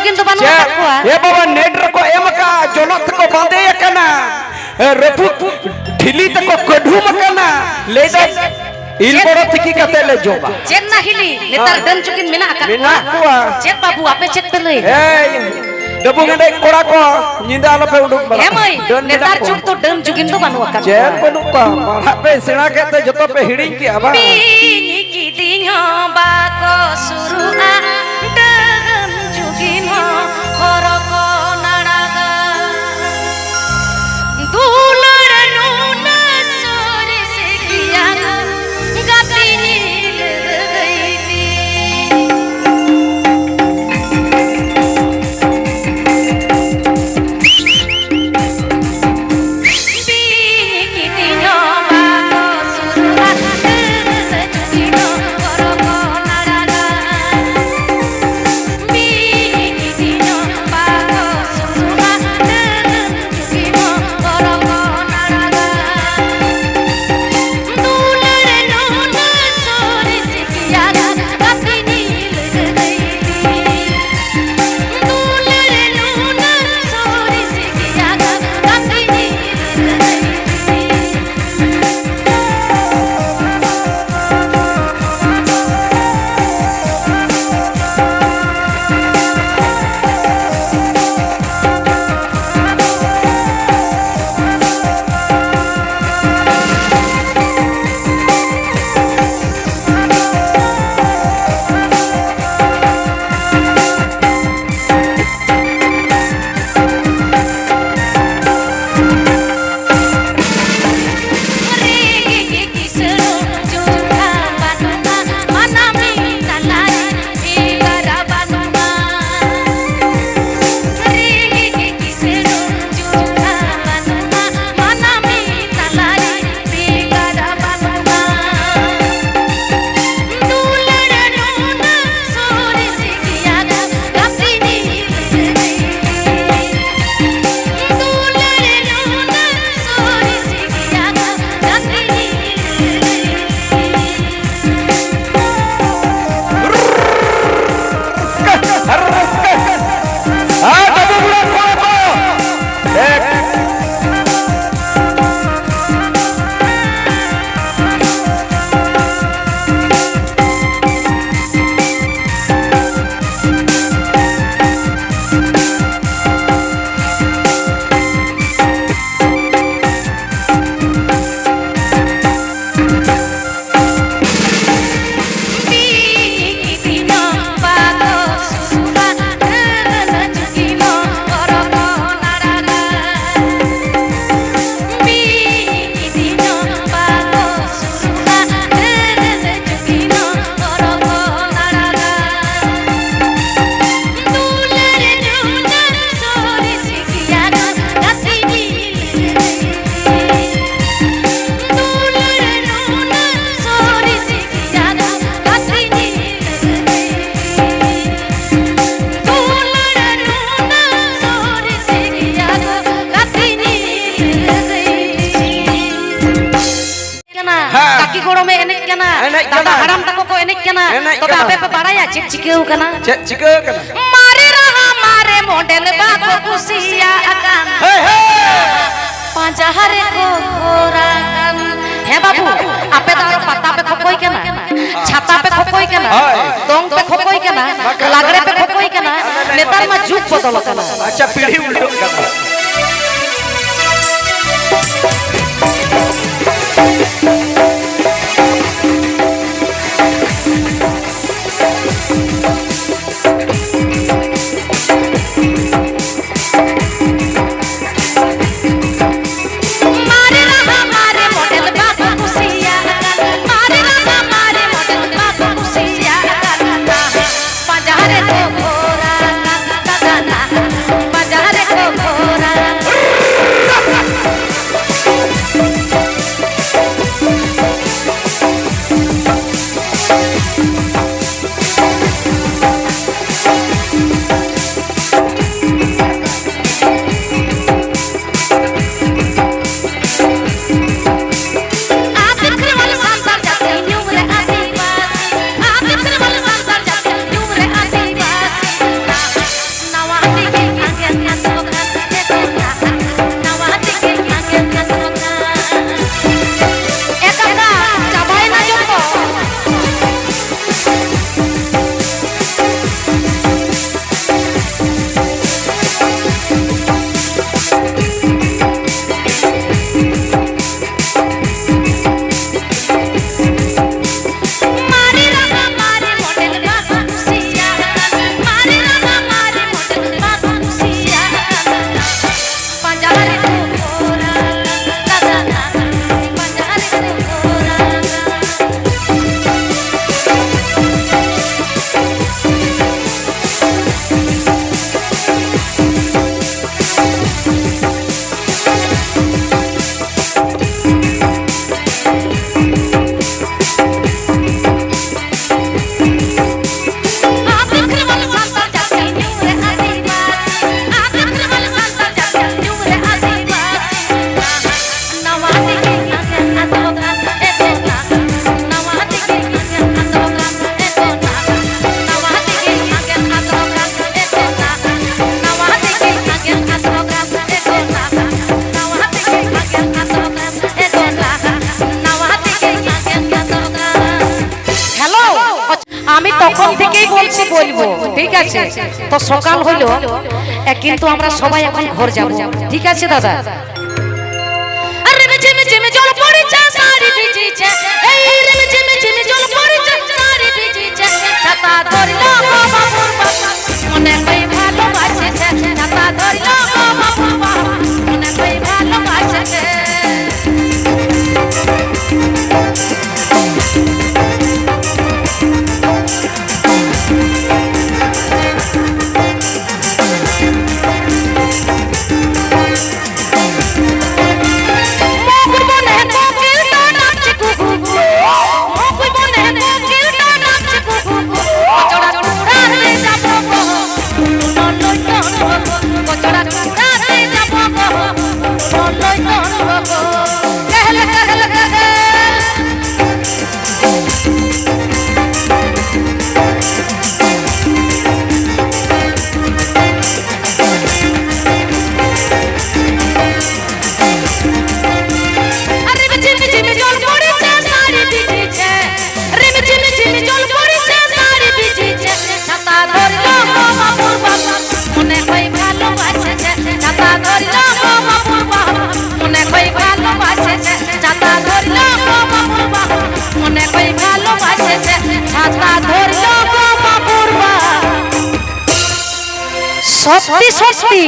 booking तो बानु कुआ ए बाबा net रको M का जोनत को बांधे कना रपु ढिली तक कढु मकना ले दे इल बड़ो थिकी कते ले जोबा चेक ना हिली नेतार डन चुकिन मेना का मेना कुआ चेक बाबू आपे चेक पे ले ए डबु गडे कोड़ा को निंदा आलो पे उडुक बला हे मई नेतार चुक तो डन चुकिन तो बानु का चेक बनु का पढ़ा पे सेना केते जतो पे हिडिंग की आबा पीनी की दिनो बाको सुरुआ डन चुकिन हरो को नाडागा दुलर नुना सोरे से किया गाती नील गईली पीनी की दिनो बाको सुरुआ डन चुकिन हरो को नाडागा पीनी की दिनो बाको सुरुआ डन चुकिन हरो को नाडागा दुलर नुना सोरे से किया गाती नील गईली दुलर नुना सोरे से किया गाती नील गईली दादा हराम तको को एने केना तबे आपे पे बाड़ाया चेक चिकेउ कना चेक चिके कना मारे रहा मारे मॉडल बाको कुसिया अकान हे हे पांचहरे को गोरा कन हे बाबू आपे दारो पत्ता पे खोकोई केना छाता पे खोकोई केना दोंग पे खोकोई केना लागड़े पे खोकोई केना नेतार में जुग बदल कना अच्छा पीढ़ी उल्टो कना ঠিক আছে তো সকাল হইলো কিন্তু আমরা সবাই এখন ঘর যাব ঠিক আছে দাদা আরে ঝিমি ঝিমি জল পড়েছে সারি ভিজেছে এই রে ঝিমি ঝিমি জল পড়েছে সারি ভিজেছে ছাতা ধরলো বাবুর বাবা মনে কই ভালোবাসেছে ছাতা ধরলো বাবুর বাবা মনে কই ভালোবাসেছে সত্যি সত্যি